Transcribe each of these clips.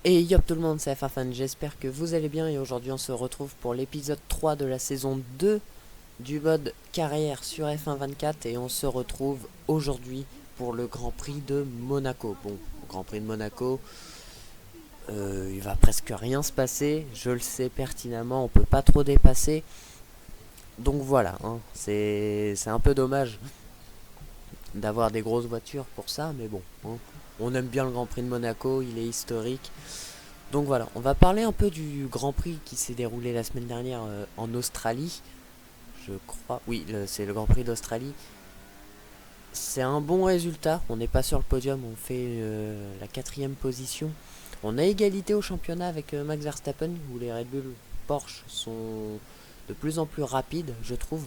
Et yop tout le monde, c'est FAFan, j'espère que vous allez bien et aujourd'hui on se retrouve pour l'épisode 3 de la saison 2 du mode carrière sur F1 24 et on se retrouve aujourd'hui pour le Grand Prix de Monaco. Bon, au Grand Prix de Monaco, il va presque rien se passer, je le sais pertinemment, on peut pas trop dépasser. Donc voilà, hein, c'est un peu dommage d'avoir des grosses voitures pour ça, mais bon, hein, on aime bien le Grand Prix de Monaco, il est historique. Donc voilà, on va parler un peu du Grand Prix qui s'est déroulé la semaine dernière en Australie. Je crois, oui, c'est le Grand Prix d'Australie. C'est un bon résultat, on n'est pas sur le podium, on fait la quatrième position. On a égalité au championnat avec Max Verstappen, où les Red Bull Porsche sont de plus en plus rapides, je trouve.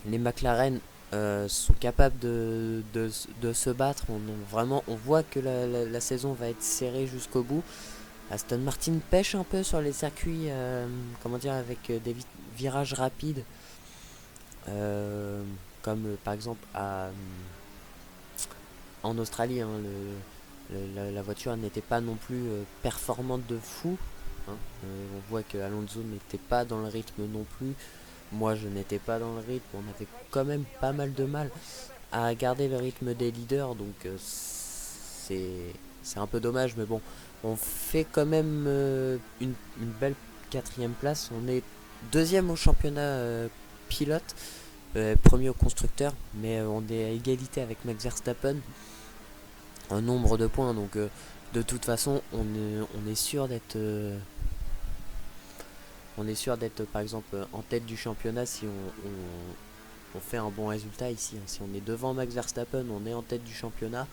Les McLaren sont capables de se battre. On voit que la saison va être serrée jusqu'au bout. Aston Martin pêche un peu sur les circuits, comment dire, avec des virages rapides, euh, comme par exemple en Australie, hein, la voiture n'était pas non plus performante de fou. Hein. On voit que Alonso n'était pas dans le rythme non plus. Moi, je n'étais pas dans le rythme. On avait quand même pas mal de mal à garder le rythme des leaders, donc c'est un peu dommage, mais bon, on fait quand même une belle quatrième place. On est deuxième au championnat pilote, premier au constructeur, mais on est à égalité avec Max Verstappen en nombre de points, donc de toute façon, on est sûr d'être par exemple en tête du championnat si on fait un bon résultat ici. Hein. Si on est devant Max Verstappen, on est en tête du championnat.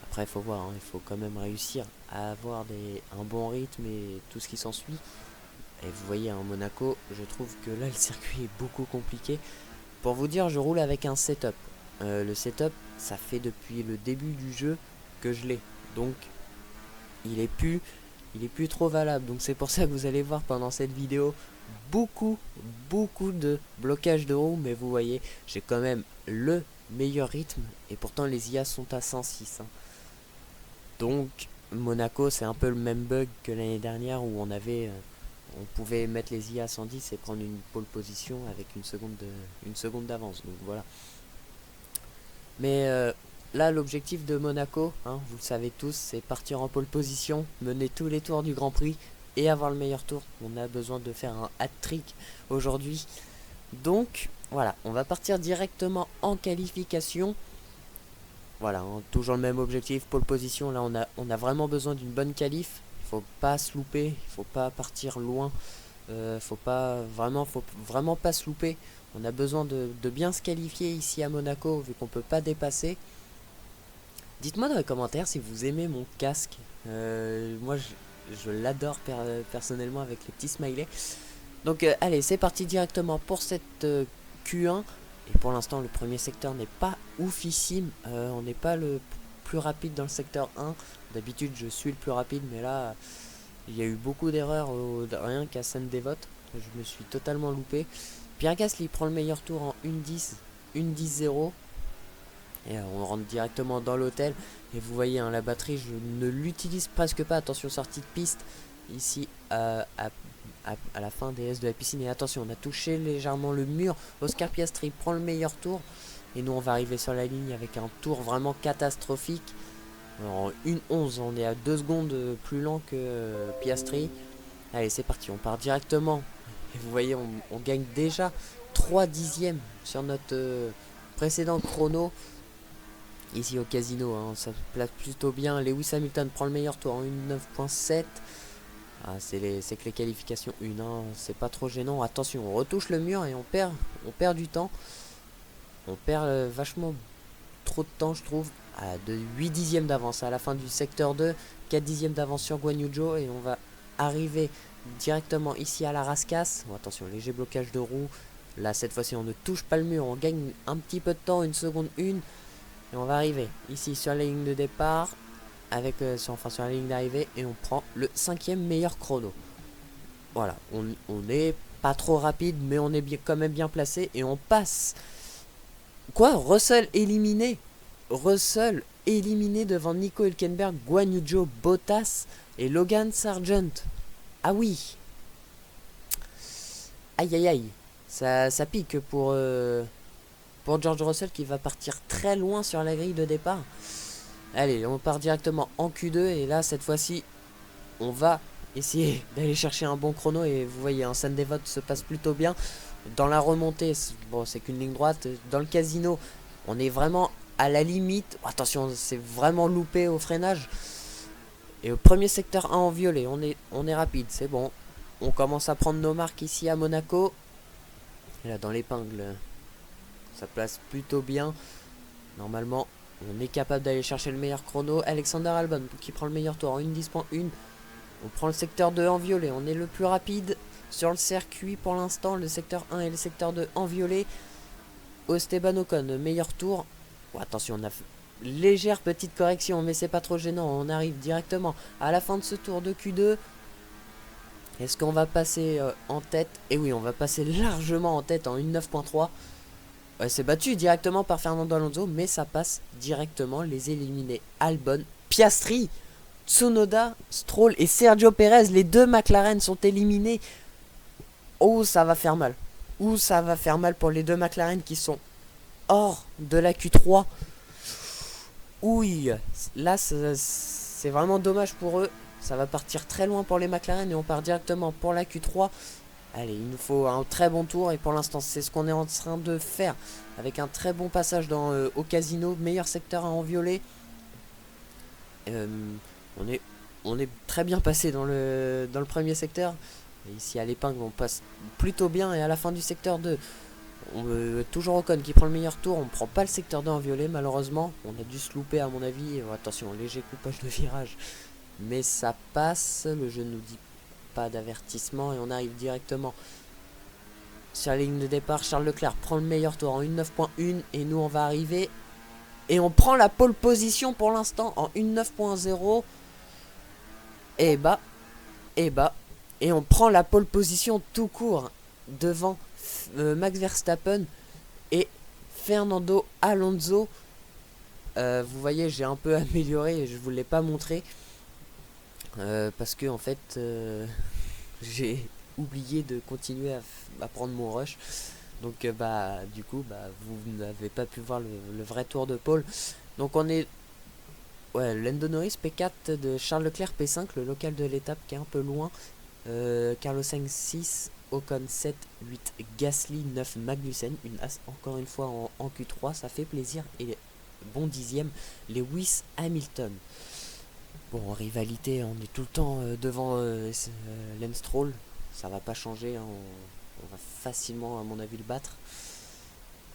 Après, il faut voir, hein, il faut quand même réussir à avoir un bon rythme et tout ce qui s'ensuit. Et vous voyez, en Monaco, je trouve que là, le circuit est beaucoup compliqué. Pour vous dire, je roule avec un setup. Le setup, ça fait depuis le début du jeu que je l'ai. Donc, il est plus, il est plus trop valable. Donc, c'est pour ça que vous allez voir pendant cette vidéo beaucoup, beaucoup de blocage de roue. Mais vous voyez, j'ai quand même le meilleur rythme. Et pourtant, les IA sont à 106. Hein. Donc, Monaco, c'est un peu le même bug que l'année dernière où on pouvait mettre les IA à 110 et prendre une pole position avec une seconde d'avance. Donc voilà. Mais là, l'objectif de Monaco, hein, vous le savez tous, c'est partir en pole position, mener tous les tours du Grand Prix et avoir le meilleur tour. On a besoin de faire un hat-trick aujourd'hui. Donc voilà, on va partir directement en qualification. Voilà, hein, toujours le même objectif, pole position. Là, on a vraiment besoin d'une bonne qualif. Il faut pas se louper, il faut pas partir loin. Faut vraiment pas se louper. On a besoin de bien se qualifier ici à Monaco, vu qu'on peut pas dépasser. Dites-moi dans les commentaires si vous aimez mon casque. Moi, je l'adore personnellement avec les petits smileys. Donc, allez, c'est parti directement pour cette Q1. Et pour l'instant, le premier secteur n'est pas oufissime. On n'est pas le plus rapide dans le secteur 1. D'habitude, je suis le plus rapide, mais là, il y a eu beaucoup d'erreurs, rien qu'à Sainte-Dévote. Je me suis totalement loupé. Pierre Gasly prend le meilleur tour en 1-10, 1-10-0. Et on rentre directement dans l'hôtel. Et vous voyez, hein, la batterie, je ne l'utilise presque pas. Attention, sortie de piste. Ici, à la fin des S de la piscine. Et attention, on a touché légèrement le mur. Oscar Piastri prend le meilleur tour. Et nous, on va arriver sur la ligne avec un tour vraiment catastrophique. En 1-11, on est à 2 secondes plus lent que Piastri. Allez, c'est parti, on part directement. Et vous voyez, on gagne déjà 3 dixièmes sur notre précédent chrono. Ici au casino, hein, ça se place plutôt bien. Lewis Hamilton prend le meilleur tour en 1-9.7. Ah, c'est que les qualifications 1, hein, c'est pas trop gênant. Attention, on retouche le mur et on perd du temps. On perd vachement trop de temps, je trouve. De 8 dixièmes d'avance à la fin du secteur 2. 4 dixièmes d'avance sur Guan Yu Zhou. Et on va arriver directement ici à la rascasse. Bon, attention, léger blocage de roue. Là, cette fois-ci, on ne touche pas le mur. On gagne un petit peu de temps, une seconde une. Et on va arriver ici sur la ligne de départ. Enfin sur la ligne d'arrivée. Et on prend le 5e meilleur chrono. Voilà, on est pas trop rapide, mais on est quand même bien placé. Et on passe. Quoi, Russell éliminé? Russell éliminé devant Nico Hülkenberg, Guan Yu Zhou, Bottas et Logan Sargent. Ah oui. Aïe aïe aïe. Ça pique pour George Russell qui va partir très loin sur la grille de départ. Allez, on part directement en Q2 et là cette fois-ci on va essayer d'aller chercher un bon chrono et vous voyez, un scène des votes se passe plutôt bien. Dans la remontée, bon, c'est qu'une ligne droite. Dans le casino, on est vraiment à la limite. Attention, c'est vraiment loupé au freinage. Et au premier secteur 1 en violet, on est rapide, c'est bon. On commence à prendre nos marques ici à Monaco. Et là, dans l'épingle, ça place plutôt bien. Normalement, on est capable d'aller chercher le meilleur chrono. Alexander Albon qui prend le meilleur tour en 1:10.1. On prend le secteur 2 en violet. On est le plus rapide sur le circuit pour l'instant. Le secteur 1 et le secteur 2 en violet. Esteban Ocon, meilleur tour. Oh, attention, on a fait légère petite correction, mais c'est pas trop gênant. On arrive directement à la fin de ce tour de Q2. Est-ce qu'on va passer en tête? Et oui, on va passer largement en tête en 1:9.3. C'est battu directement par Fernando Alonso, mais ça passe directement. Les éliminés Albon, Piastri, Tsunoda, Stroll et Sergio Perez. Les deux McLaren sont éliminés. Oh, ça va faire mal. Ouh, ça va faire mal pour les deux McLaren qui sont hors de la Q3. Oui, là c'est vraiment dommage pour eux. Ça va partir très loin pour les McLaren et on part directement pour la Q3. Allez, il nous faut un très bon tour et pour l'instant c'est ce qu'on est en train de faire avec un très bon passage au casino, meilleur secteur en violet. On est très bien passé dans le premier secteur. Et ici à l'épingle on passe plutôt bien et à la fin du secteur 2, toujours Ocon qui prend le meilleur tour. On prend pas le secteur 2 en violet malheureusement. On a dû se louper à mon avis. Attention, léger coupage de virage. Mais ça passe, le jeu nous dit pas d'avertissement et on arrive directement sur la ligne de départ. Charles Leclerc prend le meilleur tour en 1:9.1 et nous on va arriver et on prend la pole position pour l'instant en 1:9.0 et on prend la pole position tout court devant Max Verstappen et Fernando Alonso. Vous voyez, j'ai un peu amélioré et je vous l'ai pas montré. Parce que en fait j'ai oublié de continuer à prendre mon rush. Donc du coup vous n'avez pas pu voir le vrai tour de Paul. Donc on est Lando Norris P4 de Charles Leclerc P5, le local de l'étape qui est un peu loin. Carlos Sainz 6, Ocon 7, 8, Gasly 9, Magnussen, encore une fois en Q3, ça fait plaisir. Et bon dixième, Lewis Hamilton. Bon, en rivalité, on est tout le temps devant Lance Stroll. Ça va pas changer, hein, on va facilement, à mon avis, le battre.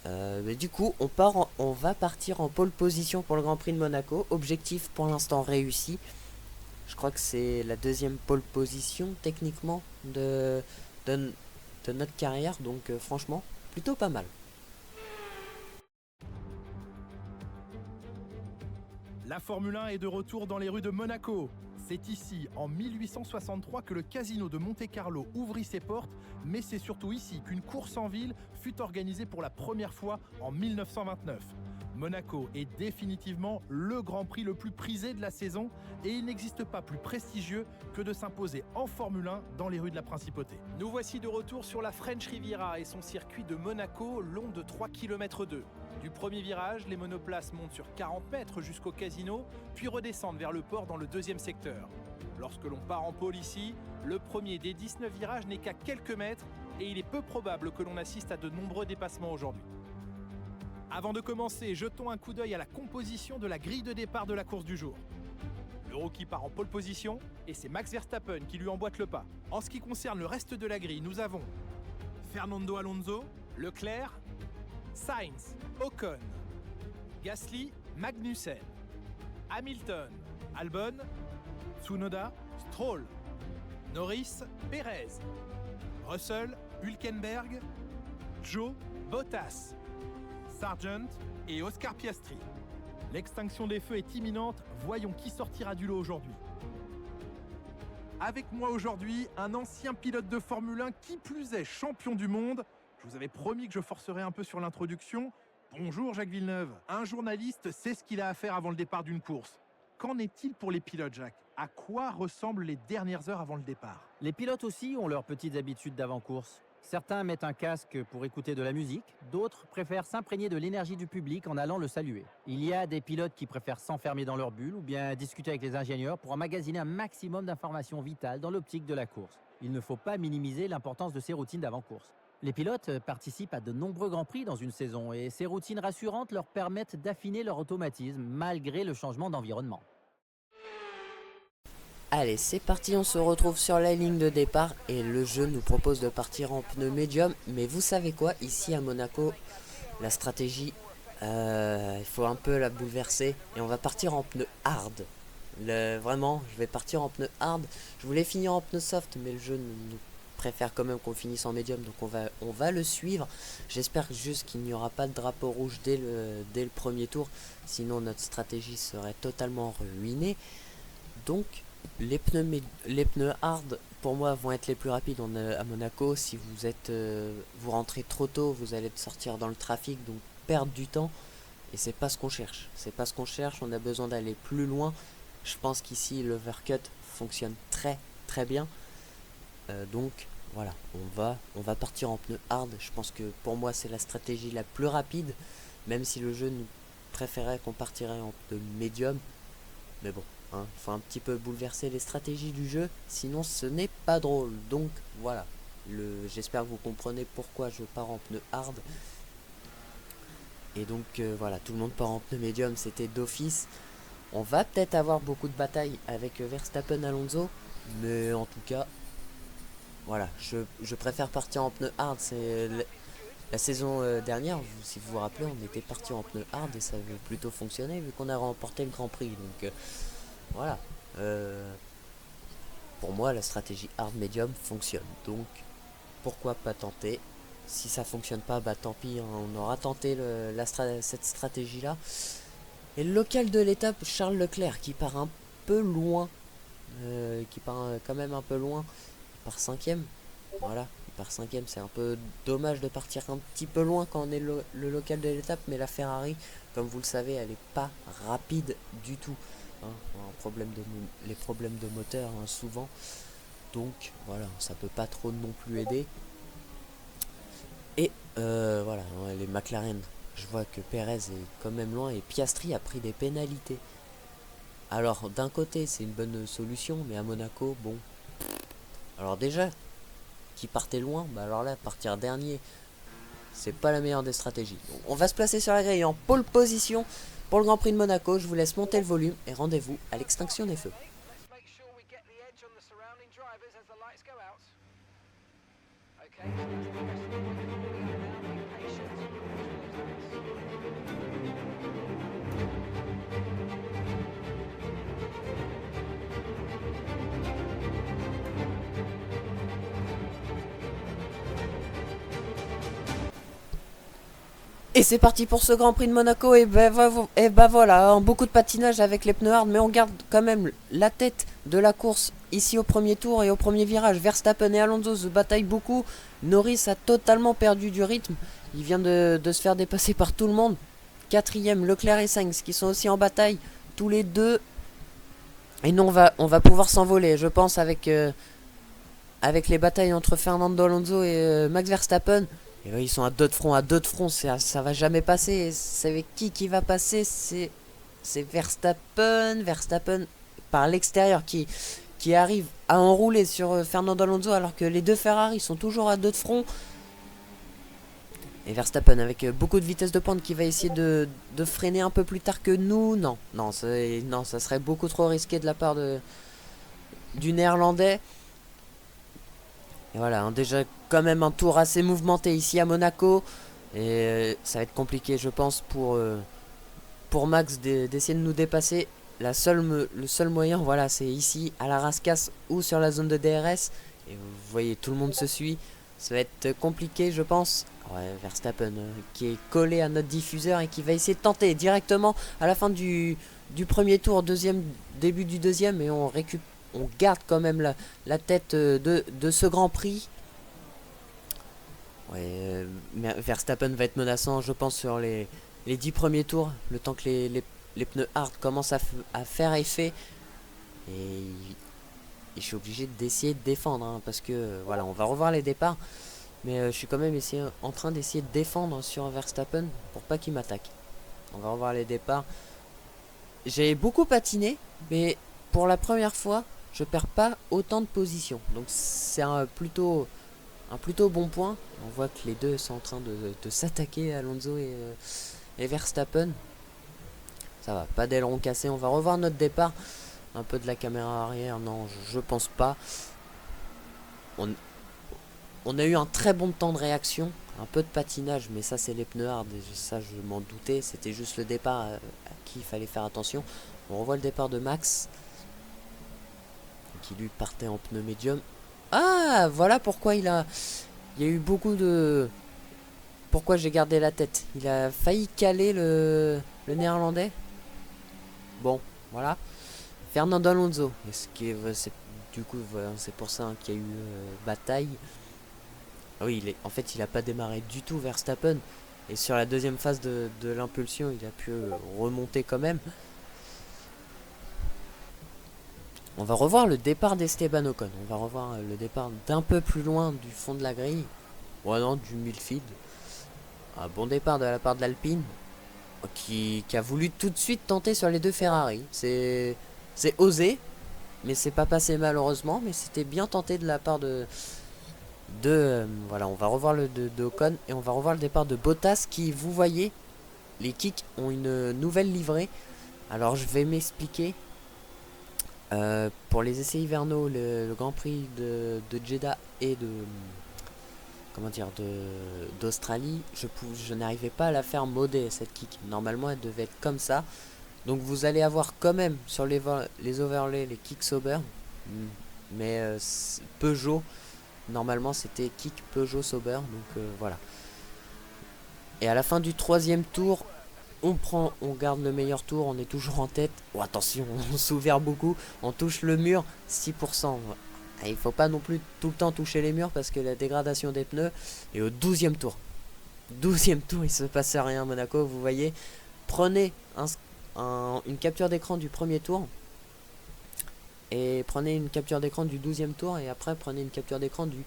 Mais du coup, on va partir en pole position pour le Grand Prix de Monaco. Objectif pour l'instant réussi. Je crois que c'est la deuxième pole position, techniquement, de notre carrière. Donc, franchement, plutôt pas mal. La Formule 1 est de retour dans les rues de Monaco. C'est ici, en 1863, que le casino de Monte-Carlo ouvrit ses portes, mais c'est surtout ici qu'une course en ville fut organisée pour la première fois en 1929. Monaco est définitivement le Grand Prix le plus prisé de la saison et il n'existe pas plus prestigieux que de s'imposer en Formule 1 dans les rues de la Principauté. Nous voici de retour sur la French Riviera et son circuit de Monaco long de 3,2 km. Du premier virage, les monoplaces montent sur 40 mètres jusqu'au casino, puis redescendent vers le port dans le deuxième secteur. Lorsque l'on part en pôle ici, le premier des 19 virages n'est qu'à quelques mètres et il est peu probable que l'on assiste à de nombreux dépassements aujourd'hui. Avant de commencer, jetons un coup d'œil à la composition de la grille de départ de la course du jour. Le rookie part en pole position et c'est Max Verstappen qui lui emboîte le pas. En ce qui concerne le reste de la grille, nous avons Fernando Alonso, Leclerc, Sainz, Ocon, Gasly, Magnussen, Hamilton, Albon, Tsunoda, Stroll, Norris, Perez, Russell, Hülkenberg, Zhou, Bottas, Sargent et Oscar Piastri. L'extinction des feux est imminente, voyons qui sortira du lot aujourd'hui. Avec moi aujourd'hui, un ancien pilote de Formule 1, qui plus est champion du monde. Je vous avais promis que je forcerais un peu sur l'introduction. Bonjour Jacques Villeneuve. Un journaliste sait ce qu'il a à faire avant le départ d'une course. Qu'en est-il pour les pilotes, Jacques? À quoi ressemblent les dernières heures avant le départ? Les pilotes aussi ont leurs petites habitudes d'avant-course. Certains mettent un casque pour écouter de la musique, d'autres préfèrent s'imprégner de l'énergie du public en allant le saluer. Il y a des pilotes qui préfèrent s'enfermer dans leur bulle ou bien discuter avec les ingénieurs pour emmagasiner un maximum d'informations vitales dans l'optique de la course. Il ne faut pas minimiser l'importance de ces routines d'avant-course. Les pilotes participent à de nombreux grands prix dans une saison et ces routines rassurantes leur permettent d'affiner leur automatisme malgré le changement d'environnement. Allez, c'est parti, on se retrouve sur la ligne de départ et le jeu nous propose de partir en pneu médium. Mais vous savez quoi, ici à Monaco, la stratégie, il faut un peu la bouleverser et on va partir en pneu hard. Vraiment, je vais partir en pneu hard. Je voulais finir en pneu soft, mais le jeu nous préfère quand même qu'on finisse en médium, donc on va le suivre. J'espère juste qu'il n'y aura pas de drapeau rouge dès le premier tour, sinon notre stratégie serait totalement ruinée. Donc les pneus hard pour moi vont être les plus rapides à Monaco. Si vous rentrez trop tôt, vous allez sortir dans le trafic, donc perdre du temps, et c'est pas ce qu'on cherche. C'est pas ce qu'on cherche, on a besoin d'aller plus loin. Je pense qu'ici l'overcut fonctionne très très bien. Donc voilà, on va partir en pneu hard. Je pense que pour moi c'est la stratégie la plus rapide, même si le jeu nous préférait qu'on partirait en pneu médium. Mais bon, il faut un petit peu bouleverser les stratégies du jeu, sinon ce n'est pas drôle. Donc voilà, j'espère que vous comprenez pourquoi je pars en pneu hard. Et donc voilà, tout le monde part en pneu médium, c'était d'office. On va peut-être avoir beaucoup de batailles avec Verstappen Alonso, mais en tout cas, voilà, je préfère partir en pneu hard. C'est la saison dernière, si vous vous rappelez, on était parti en pneu hard et ça avait plutôt fonctionné vu qu'on a remporté le Grand Prix. Donc voilà, pour moi la stratégie hard medium fonctionne. Donc pourquoi pas tenter? Si ça fonctionne pas, bah tant pis, hein, on aura tenté cette stratégie là. Et le local de l'étape, Charles Leclerc qui part un peu loin, qui part quand même un peu loin, il part cinquième. Voilà, il part cinquième, c'est un peu dommage de partir un petit peu loin quand on est le local de l'étape, mais la Ferrari, comme vous le savez, elle est pas rapide du tout. Hein, les problèmes de moteur hein, souvent, donc voilà, ça peut pas trop non plus aider. Et voilà, hein, les McLaren, je vois que Perez est quand même loin et Piastri a pris des pénalités. Alors d'un côté c'est une bonne solution, mais à Monaco, bon, alors déjà qui partait loin, bah alors là partir dernier, c'est pas la meilleure des stratégies. Donc, on va se placer sur la grille en pole position pour le Grand Prix de Monaco. Je vous laisse monter le volume et rendez-vous à l'extinction des feux. Et c'est parti pour ce Grand Prix de Monaco. Et ben voilà, hein, beaucoup de patinage avec les pneus hard, mais on garde quand même la tête de la course ici au premier tour et au premier virage. Verstappen et Alonso se bataillent beaucoup. Norris a totalement perdu du rythme. Il vient de se faire dépasser par tout le monde. Quatrième, Leclerc et Sainz qui sont aussi en bataille, tous les deux. Et nous on va pouvoir s'envoler, je pense, avec les batailles entre Fernando Alonso et Max Verstappen. Et là, ils sont à deux de front, ça va jamais passer. C'est avec qui va passer? C'est Verstappen par l'extérieur qui arrive à enrouler sur Fernando Alonso alors que les deux Ferrari sont toujours à deux de front. Et Verstappen avec beaucoup de vitesse de pointe qui va essayer de freiner un peu plus tard que nous. Non, ça serait beaucoup trop risqué de la part du Néerlandais. Et voilà, hein, déjà quand même un tour assez mouvementé ici à Monaco. Et ça va être compliqué je pense pour Max d'essayer de nous dépasser. Le seul moyen, voilà, c'est ici à la Rascasse ou sur la zone de DRS. Et vous voyez, tout le monde se suit. Ça va être compliqué je pense. Ouais, Verstappen qui est collé à notre diffuseur et qui va essayer de tenter directement à la fin du premier tour, début du deuxième. Et on garde quand même la tête de ce Grand Prix. Ouais, mais Verstappen va être menaçant, je pense, sur les 10 premiers tours, le temps que les pneus hard commencent à faire effet. Et, et je suis obligé d'essayer de défendre, hein, parce que voilà, on va revoir les départs. Mais je suis quand même en train d'essayer de défendre sur Verstappen pour pas qu'il m'attaque. On va revoir les départs. J'ai beaucoup patiné, mais pour la première fois, je perds pas autant de positions. Donc c'est un plutôt bon point. On voit que les deux sont en train de s'attaquer, Alonso et Verstappen. Ça va, pas d'aileron cassé. On va revoir notre départ. Un peu de la caméra arrière, non, je pense pas. On, on a eu un très bon temps de réaction. Un peu de patinage, mais ça c'est les pneus hard. Et ça je m'en doutais. C'était juste le départ à qui il fallait faire attention. On revoit le départ de Max. Qui lui partait en pneu médium. Ah, voilà pourquoi il y a eu beaucoup de... Pourquoi j'ai gardé la tête. Il a failli caler le néerlandais. Bon, voilà. Fernando Alonso. Du coup, voilà, c'est pour ça, hein, qu'il y a eu bataille. Ah oui, en fait, il a pas démarré du tout Verstappen. Et sur la deuxième phase de l'impulsion, il a pu remonter quand même. On va revoir le départ d'Esteban Ocon. On va revoir le départ d'un peu plus loin du fond de la grille. Ouais, non, du midfield. Un bon départ de la part de l'Alpine. Qui a voulu tout de suite tenter sur les deux Ferrari. C'est osé. Mais c'est pas passé malheureusement. Mais c'était bien tenté de la part voilà, on va revoir le de Ocon. Et on va revoir le départ de Bottas. Qui, vous voyez, les kicks ont une nouvelle livrée. Alors je vais m'expliquer. Pour les essais hivernaux, le Grand Prix de Jeddah et comment dire, d'Australie, je n'arrivais pas à la faire modée, cette kick. Normalement, elle devait être comme ça. Donc vous allez avoir quand même sur les overlays les kicks sober. Mais Peugeot, normalement c'était kick Peugeot sober. Donc voilà. Et à la fin du troisième tour, on garde le meilleur tour, on est toujours en tête. Oh, attention, on s'ouvre beaucoup, on touche le mur, 6%. Il faut pas non plus tout le temps toucher les murs parce que la dégradation des pneus. Et au 12e tour, 12e tour, il se passe rien à Monaco, vous voyez. Prenez une capture d'écran du premier tour. Et prenez une capture d'écran du 12e tour. Et après, prenez une capture d'écran du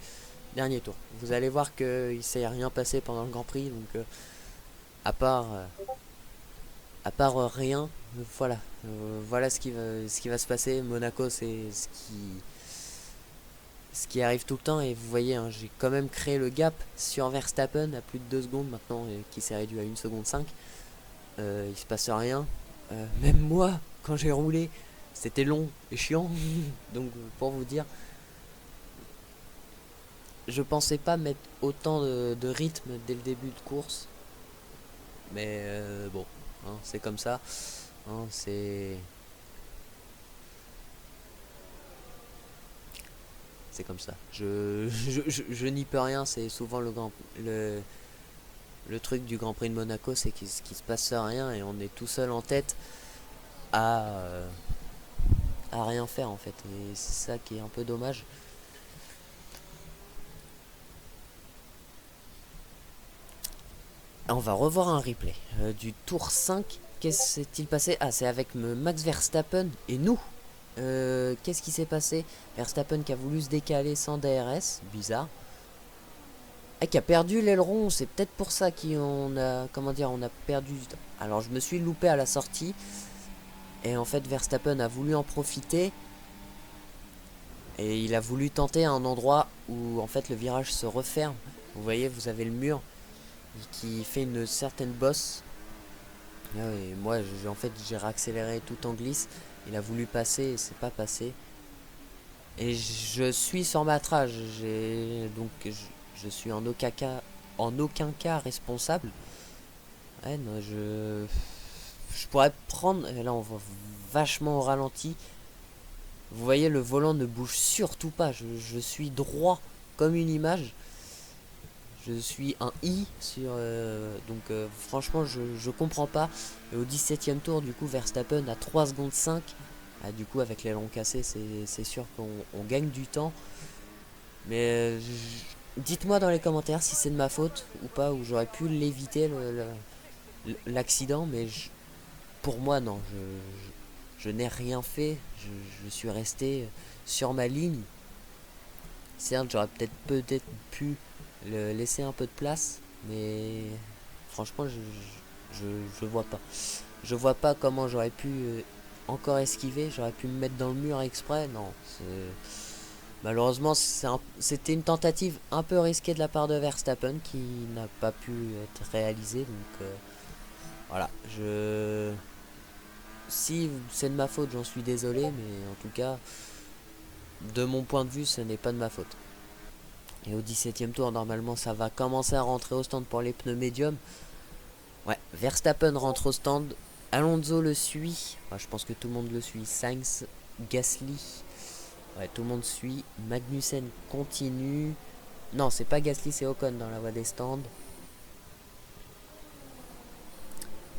dernier tour. Vous allez voir qu'il ne s'est rien passé pendant le Grand Prix. Donc, à part rien, voilà. Voilà ce qui va se passer. Monaco, c'est ce qui arrive tout le temps. Et vous voyez, hein, j'ai quand même créé le gap sur Verstappen à plus de 2 secondes maintenant, qui s'est réduit à 1 seconde 5. Il se passe rien. Même moi, quand j'ai roulé, c'était long et chiant. Donc pour vous dire, je pensais pas mettre autant de rythme dès le début de course. Mais bon, hein, c'est comme ça. Hein, c'est comme ça. Je n'y peux rien. C'est souvent le truc du Grand Prix de Monaco, c'est qu'il se passe rien et on est tout seul en tête à rien faire en fait. Et c'est ça qui est un peu dommage. On va revoir un replay du tour 5. Qu'est-ce qui s'est-il passé? Ah, c'est avec Max Verstappen et nous. Qu'est-ce qui s'est passé? Verstappen qui a voulu se décaler sans DRS, bizarre. Et qui a perdu l'aileron, c'est peut-être pour ça qu'on a, comment dire, on a perdu. Alors je me suis loupé à la sortie. Et en fait Verstappen a voulu en profiter. Et il a voulu tenter à un endroit où en fait le virage se referme. Vous voyez, vous avez le mur qui fait une certaine bosse. Et moi en fait j'ai réaccéléré tout en glisse. Il a voulu passer et c'est pas passé. Et je suis sur ma trage. Donc je suis en aucun cas responsable. Ouais, non, je pourrais prendre. Là on va vachement au ralenti. Vous voyez, le volant ne bouge surtout pas. Je suis droit comme une image. Je suis un I sur... donc franchement je comprends pas. Et au 17ème tour du coup Verstappen à 3 secondes 5. Ah, du coup avec l'aileron cassé c'est sûr qu'on gagne du temps. Mais Dites-moi dans les commentaires si c'est de ma faute ou pas, ou j'aurais pu l'éviter l'accident, mais pour moi non, je n'ai rien fait, je suis resté sur ma ligne. Certes, j'aurais peut-être pu le laisser un peu de place, mais franchement, je, je vois pas. Je vois pas comment j'aurais pu encore esquiver, j'aurais pu me mettre dans le mur exprès, non. Malheureusement, c'était une tentative un peu risquée de la part de Verstappen qui n'a pas pu être réalisée, donc voilà, si c'est de ma faute, j'en suis désolé, mais en tout cas, de mon point de vue, ce n'est pas de ma faute. Et au 17e tour, normalement, ça va commencer à rentrer au stand pour les pneus médiums. Ouais, Verstappen rentre au stand. Alonso le suit. Ouais, je pense que tout le monde le suit. Sainz, Gasly. Ouais, tout le monde suit. Magnussen continue. Non, c'est pas Gasly, c'est Ocon dans la voie des stands.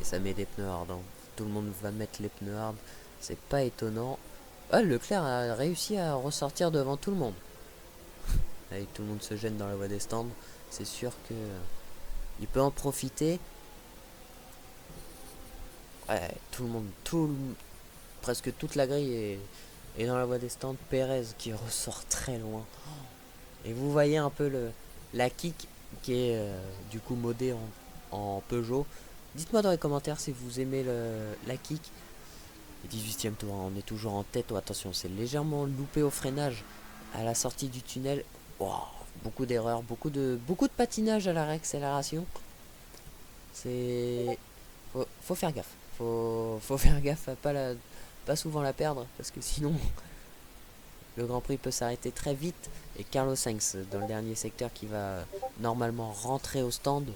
Et ça met des pneus hard. Hein. Tout le monde va mettre les pneus hard. C'est pas étonnant. Ah, Leclerc a réussi à ressortir devant tout le monde. Allez, tout le monde se gêne dans la voie des stands. C'est sûr que il peut en profiter. Ouais, tout le monde, presque toute la grille est dans la voie des stands. Perez qui ressort très loin. Et vous voyez un peu la kick qui est du coup modée en Peugeot. Dites-moi dans les commentaires si vous aimez la kick. Et 18e tour, hein, on est toujours en tête. Oh, attention, c'est légèrement loupé au freinage à la sortie du tunnel. Wow, beaucoup d'erreurs, beaucoup de patinage à la réaccélération. C'est faut faire gaffe. Faut faire gaffe à pas souvent la perdre parce que sinon le Grand Prix peut s'arrêter très vite. Et Carlos Sainz dans le dernier secteur qui va normalement rentrer au stand.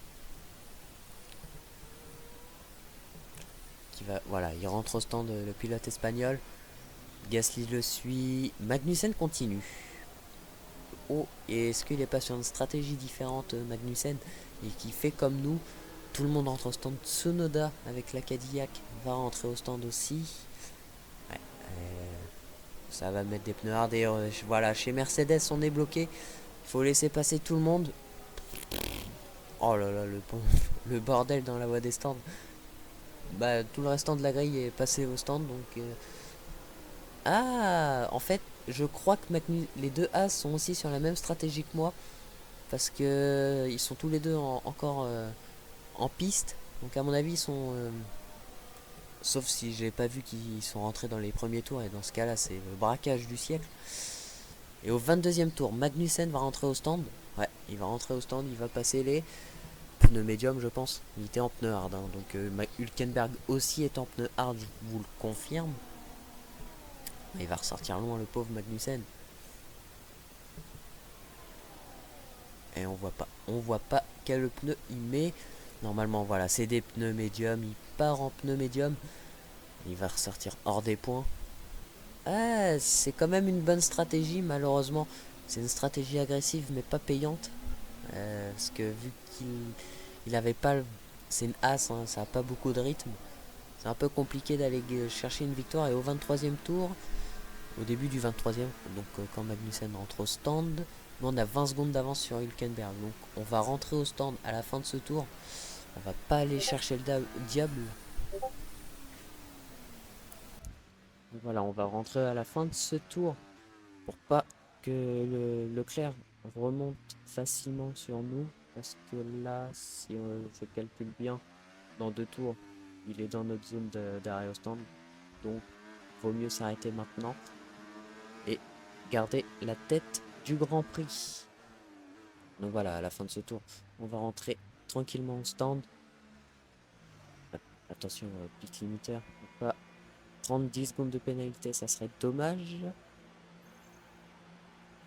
Voilà, il rentre au stand le pilote espagnol. Gasly le suit. Magnussen continue. Oh, et est-ce qu'il n'est pas sur une stratégie différente Magnussen et qui fait comme nous? Tout le monde rentre au stand. Tsunoda avec la Cadillac va rentrer au stand aussi. Ouais, ça va mettre des pneus hard. Et voilà, chez Mercedes, on est bloqué. Il faut laisser passer tout le monde. Oh là là, le bordel dans la voie des stands. Bah, tout le restant de la grille est passé au stand. Donc, ah, en fait, je crois que les deux As sont aussi sur la même stratégie que moi. Parce que ils sont tous les deux encore en piste. Donc à mon avis, ils sont... sauf si j'ai pas vu qu'ils sont rentrés dans les premiers tours. Et dans ce cas-là, c'est le braquage du siècle. Et au 22e tour, Magnussen va rentrer au stand. Ouais, il va rentrer au stand. Il va passer les pneus médium, je pense. Il était en pneu hard. Hein, donc Hülkenberg aussi est en pneu hard, je vous le confirme. Il va ressortir loin, le pauvre Magnussen. Et on voit pas quel pneu il met. Normalement, voilà, c'est des pneus médium. Il part en pneu médium. Il va ressortir hors des points. Ah, c'est quand même une bonne stratégie, malheureusement. C'est une stratégie agressive, mais pas payante. Parce que vu qu'il avait pas... C'est une as, hein, ça a pas beaucoup de rythme. C'est un peu compliqué d'aller chercher une victoire. Et au 23e tour, au début du 23e, donc quand Magnussen rentre au stand, nous on a 20 secondes d'avance sur Hülkenberg. Donc on va rentrer au stand à la fin de ce tour. On va pas aller chercher le diable. Donc voilà, on va rentrer à la fin de ce tour pour pas que Leclerc remonte facilement sur nous. Parce que là, si je calcule bien, dans 2 tours, il est dans notre zone d'arrêt au stand. Donc, vaut mieux s'arrêter maintenant et garder la tête du Grand Prix. Donc voilà, à la fin de ce tour, on va rentrer tranquillement au stand. Attention, pit limiteur, pas prendre 10 secondes de pénalité, ça serait dommage.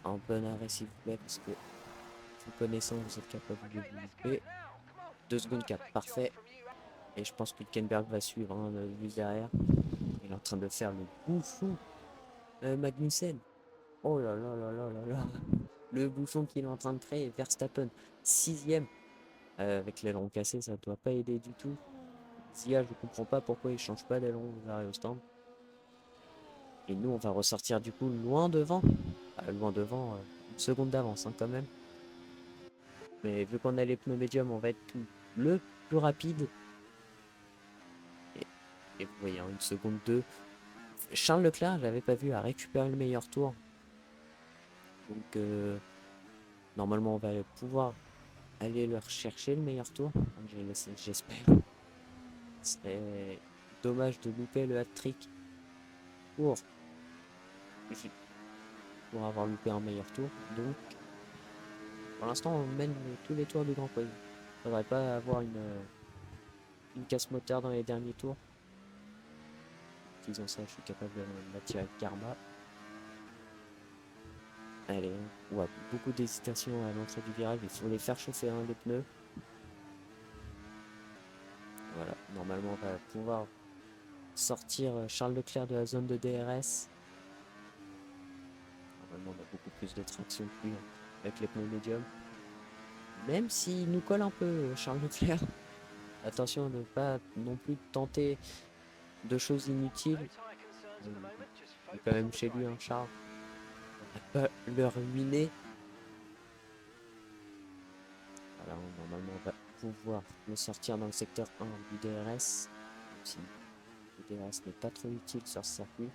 En bon arrêt s'il vous plaît, parce que vous connaissant, vous êtes capable de vous louper. 2 secondes 4, parfait. Et je pense que Hülkenberg va suivre, hein, juste derrière. Il est en train de faire le bouchon. Magnussen. Oh là là là là là là. Le bouchon qu'il est en train de créer. Verstappen, 6ème. Avec l'aileron cassé, ça doit pas aider du tout. Zia, je comprends pas pourquoi il change pas d'aileron aux arrêts au stand. Et nous, on va ressortir du coup loin devant. Loin devant, une seconde d'avance hein, quand même. Mais vu qu'on a les pneus médiums, on va être le plus rapide. Et, et vous voyez, en 1 seconde 2, Charles Leclerc, je l'avais pas vu, a récupéré le meilleur tour. Donc normalement, on va pouvoir aller leur chercher le meilleur tour. J'espère. Ce serait dommage de louper le hat-trick pour, pour avoir loupé un meilleur tour. Donc, pour l'instant, on mène tous les tours du Grand Prix. Faudrait pas avoir une casse moteur dans les derniers tours. Disons ça, je suis capable de m'attirer le karma. Allez, ouais, beaucoup d'hésitation à l'entrée du virage. Il faut les faire chauffer hein, les pneus. Voilà, normalement, on va pouvoir sortir Charles Leclerc de la zone de DRS. Normalement, on a beaucoup plus de traction que lui avec les pneus médiums. Même s'il nous colle un peu, Charles Leclerc. Attention à ne pas non plus tenter de choses inutiles. Il est quand même chez lui, hein, Charles. On va pas le ruiner. Voilà, normalement, on va pouvoir le sortir dans le secteur 1 du DRS. Même si le DRS n'est pas trop utile sur ce circuit.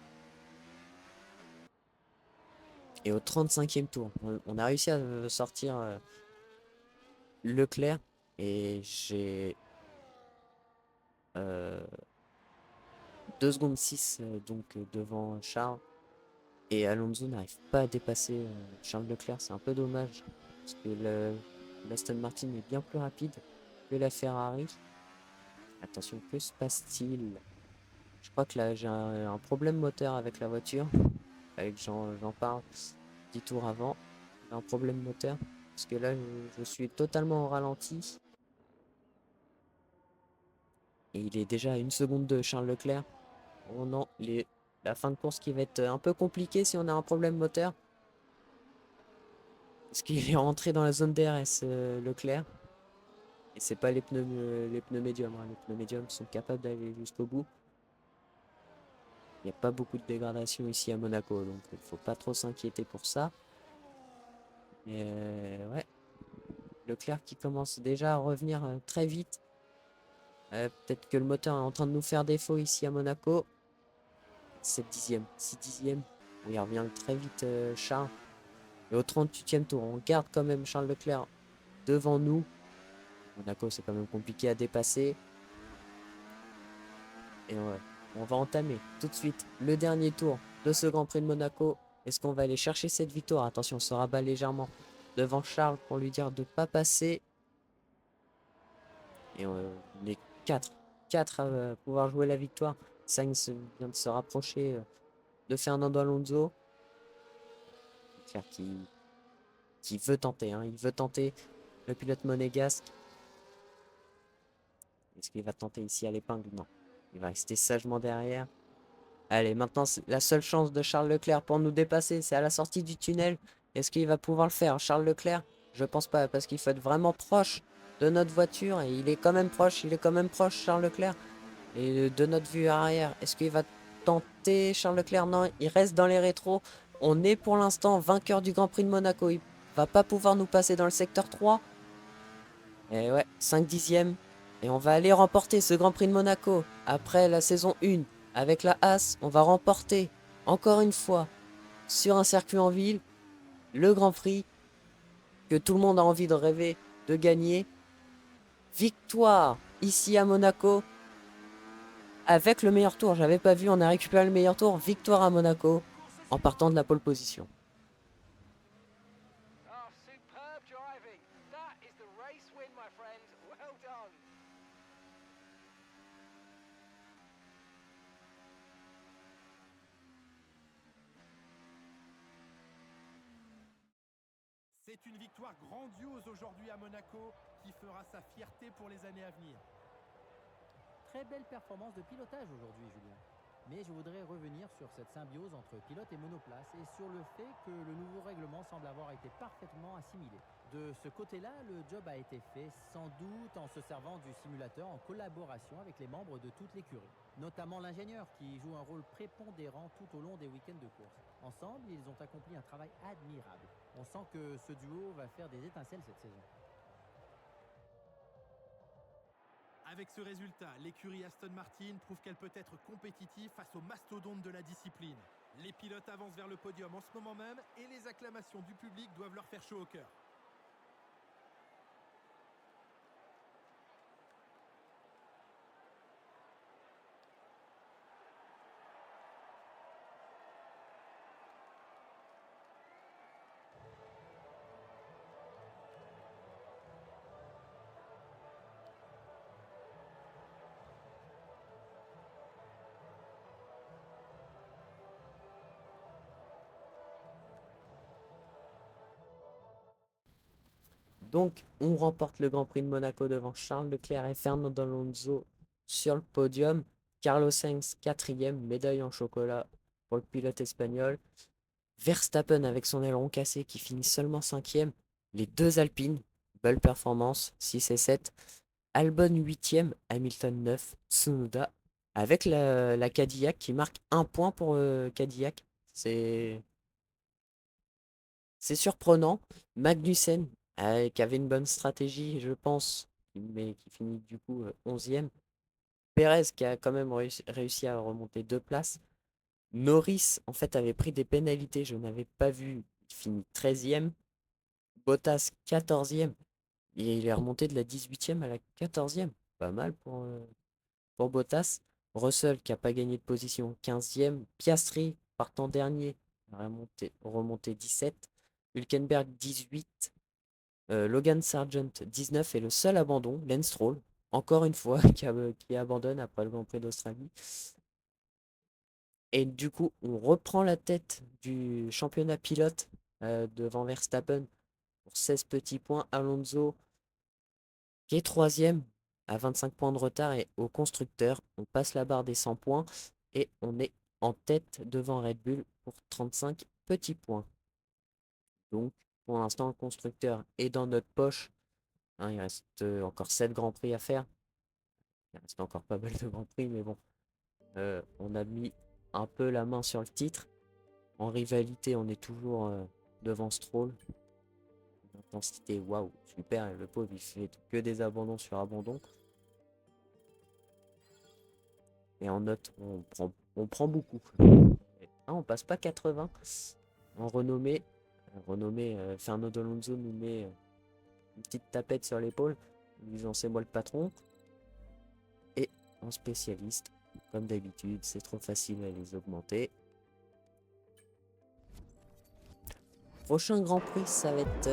Et au 35e tour, on a réussi à sortir Leclerc. Et j'ai 2 secondes 6 donc devant Charles. Et Alonso n'arrive pas à dépasser Charles Leclerc. C'est un peu dommage. Parce que l'Aston Martin est bien plus rapide que la Ferrari. Attention, que se passe-t-il? Je crois que là j'ai un problème moteur avec la voiture. Avec j'en parle 10 tours avant. Un problème moteur. Parce que là je suis totalement au ralenti. Et il est déjà à 1 seconde de Charles Leclerc. Oh non, la fin de course qui va être un peu compliquée si on a un problème moteur. Parce qu'il est rentré dans la zone DRS, Leclerc. Et c'est pas les pneus médiums. Hein. Les pneus médiums sont capables d'aller jusqu'au bout. Il n'y a pas beaucoup de dégradation ici à Monaco, donc il faut pas trop s'inquiéter pour ça. Mais ouais, Leclerc qui commence déjà à revenir très vite. Peut-être que le moteur est en train de nous faire défaut ici à Monaco. 7 dixièmes, 6 dixièmes. Il revient très vite Charles. Et au 38e tour, on garde quand même Charles Leclerc devant nous. Monaco, c'est quand même compliqué à dépasser. Et on va entamer tout de suite le dernier tour de ce Grand Prix de Monaco. Est-ce qu'on va aller chercher cette victoire? Attention, on se rabat légèrement devant Charles pour lui dire de ne pas passer. Et on est 4 à pouvoir jouer la victoire. Sainz vient de se rapprocher de Fernando Alonso. Leclerc qui veut tenter, hein, il veut tenter le pilote monégasque. Est-ce qu'il va tenter ici à l'épingle? Non. Il va rester sagement derrière. Allez, maintenant, la seule chance de Charles Leclerc pour nous dépasser, c'est à la sortie du tunnel. Est-ce qu'il va pouvoir le faire, Charles Leclerc? Je pense pas, parce qu'il faut être vraiment proche de notre voiture. Et il est quand même proche, Charles Leclerc. Et de notre vue arrière, est-ce qu'il va tenter, Charles Leclerc? Non, il reste dans les rétros. On est pour l'instant vainqueur du Grand Prix de Monaco. Il va pas pouvoir nous passer dans le secteur 3. Et ouais, 5 dixièmes. Et on va aller remporter ce Grand Prix de Monaco. Après la saison 1, avec la Haas, on va remporter, encore une fois, sur un circuit en ville, le Grand Prix que tout le monde a envie de rêver de gagner. Victoire ici à Monaco. Avec le meilleur tour. J'avais pas vu, on a récupéré le meilleur tour. Victoire à Monaco en partant de la pole position. C'est une victoire grandiose aujourd'hui à Monaco qui fera sa fierté pour les années à venir. Très belle performance de pilotage aujourd'hui, Julien. Mais je voudrais revenir sur cette symbiose entre pilote et monoplace et sur le fait que le nouveau règlement semble avoir été parfaitement assimilé. De ce côté-là, le job a été fait sans doute en se servant du simulateur en collaboration avec les membres de toute l'écurie, notamment l'ingénieur qui joue un rôle prépondérant tout au long des week-ends de course. Ensemble, ils ont accompli un travail admirable. On sent que ce duo va faire des étincelles cette saison. Avec ce résultat, l'écurie Aston Martin prouve qu'elle peut être compétitive face aux mastodontes de la discipline. Les pilotes avancent vers le podium en ce moment même et les acclamations du public doivent leur faire chaud au cœur. Donc, on remporte le Grand Prix de Monaco devant Charles Leclerc et Fernando Alonso sur le podium. Carlos Sainz, quatrième, médaille en chocolat pour le pilote espagnol. Verstappen avec son aileron cassé qui finit seulement cinquième. Les deux Alpines, belle performance, 6 et 7. Albon huitième, Hamilton 9, Tsunoda avec la Cadillac qui marque un point pour Cadillac. C'est surprenant. Magnussen, qui avait une bonne stratégie, je pense, mais qui finit du coup 11e. Perez qui a quand même réussi à remonter 2 places. Norris, en fait, avait pris des pénalités, je n'avais pas vu. Il finit 13e. Bottas, 14e. Et il est remonté de la 18e à la 14e. Pas mal pour Bottas. Russell qui n'a pas gagné de position, 15e. Piastri, partant dernier, remonté 17. Hülkenberg, 18. Logan Sargent, 19. Et le seul abandon, Lance Stroll, encore une fois, qui abandonne après le Grand Prix d'Australie. Et du coup, on reprend la tête du championnat pilote devant Verstappen pour 16 petits points. Alonso qui est troisième à 25 points de retard. Et au constructeur, on passe la barre des 100 points et on est en tête devant Red Bull pour 35 petits points. Donc, pour l'instant, le constructeur est dans notre poche. Hein, il reste encore 7 Grands Prix à faire. Il reste encore pas mal de Grands Prix, mais bon. On a mis un peu la main sur le titre. En rivalité, on est toujours devant Stroll. L'intensité, waouh, super. Le pauvre, il fait que des abandons sur abandon. Et en note, on prend beaucoup. Ah, on passe pas 80. En renommée, Fernando Alonso nous met une petite tapette sur l'épaule, en disant c'est moi le patron. Et en spécialiste, comme d'habitude, c'est trop facile à les augmenter. Prochain Grand Prix, ça va être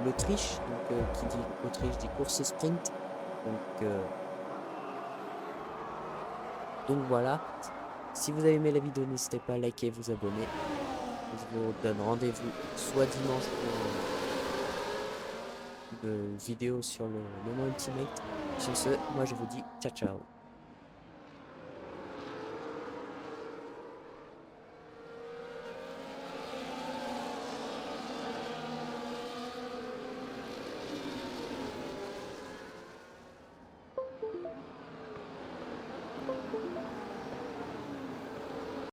l'Autriche. Donc, qui dit Autriche dit course sprint. Donc voilà. Si vous avez aimé la vidéo, n'hésitez pas à liker et vous abonner. Je vous donne rendez-vous soit dimanche pour une vidéo sur le Mans Ultimate. Sur ce, moi je vous dis ciao ciao.